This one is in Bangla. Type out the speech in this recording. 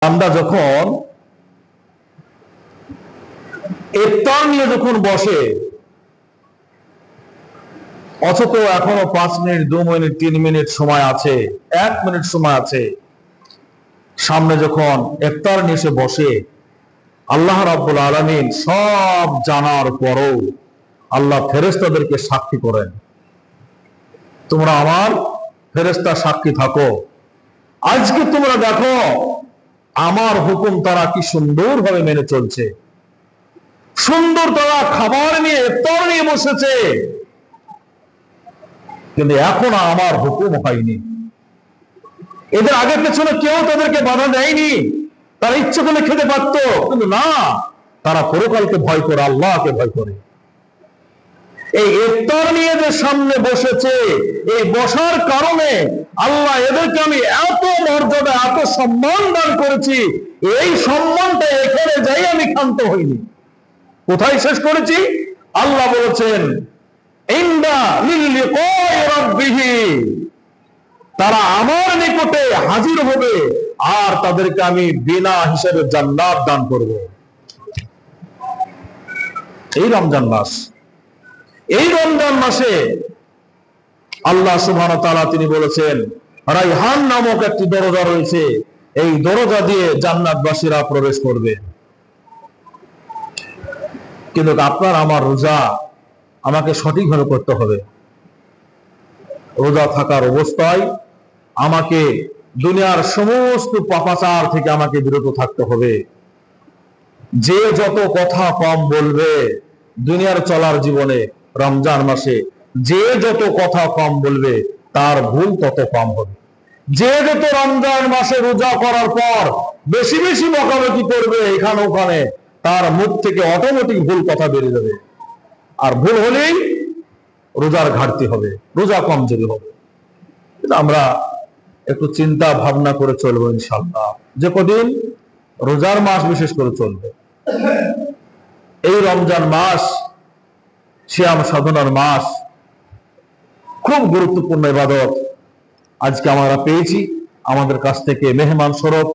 বান্দা যখন ইফতার নিয়ে যখন বসে, অথচ এখনো 5 মিনিট 2 মিনিট 3 মিনিট সময় আছে, 1 মিনিট সময় আছে, সামনে যখন ইফতার নিয়ে এসে বসে, আল্লাহ রাব্বুল আলামিন সব জানার পরও আল্লাহ ফেরেশতাদেরকে সাক্ষী করেন, তোমরা আমার ফেরেশতা সাক্ষী থাকো, আজকে তোমরা দেখো আমার হুকুম তারা কি সুন্দরভাবে মেনে চলছে, সুন্দর তারা খাবার নিয়ে ইফতার নিয়ে বসেছে, কিন্তু এখন আমার হুকুম হয়নি। এদের আগে পেছনে কেউ তাদেরকে বাধা দেয়নি, তারা ইচ্ছে করলে খেতে পারত, কিন্তু না, তারা পরকালকে ভয় করে, আল্লাহকে ভয় করে। এই ইফতার নিয়ে যে সামনে বসেছে, এই বসার কারণে আল্লাহ এদেরকে আমি এত মর্যাদা এত সম্মান দান করেছি, এই সম্মানটা এখানে যাই আমি ক্ষান্ত হইনি। কোথায় শেষ করেছি? আল্লাহ বলেছেন ইন্না লিল্লিকাই রাব্বিহি, তারা আমার নিকটে হাজির হবে আর তাদেরকে আমি বিনা হিসাবে জান্নাত দান করব। এই রমজান মাস, এই রমজান মাসে আল্লাহ সুবহানাহু ওয়া তাআলা তিনি বলেছেন রাইহান নামক একটি দরজা রয়েছে, এই দরজা দিয়ে জান্নাতবাসীরা প্রবেশ করবে। কিন্তু আপনার আমার রোজা আমাকে সঠিকভাবে করতে হবে। রোজা থাকার অবস্থায় আমাকে দুনিয়ার সমস্ত পাপাচার থেকে আমাকে বিরত থাকতে হবে। যে যত কথা কম বলবে দুনিয়ার চলার জীবনে, রমজান মাসে যে যত কথা কম বলবে তার ভুল তত কম হবে। যে যত রমজান মাসে রোজা করার পর বেশি বেশি বকাবকি করবে এখানে ওখানে, তার মুখ থেকে অটোমেটিক ভুল কথা বেরিয়ে যাবে, আর ভুল হলেই রোজার ঘাটতি হবে, রোজা কমজোরি হবে। আমরা একটু চিন্তা ভাবনা করে চলবো ইনশাআল্লাহ, যে কদিন রোজার মাস বিশেষ করে চলবে। এই রমজান মাস সিয়াম সাধনার মাস, খুব গুরুত্বপূর্ণ ইবাদত আজকে আমরা পেয়েছি আমাদের কাছ থেকে মেহমান স্বরূপ।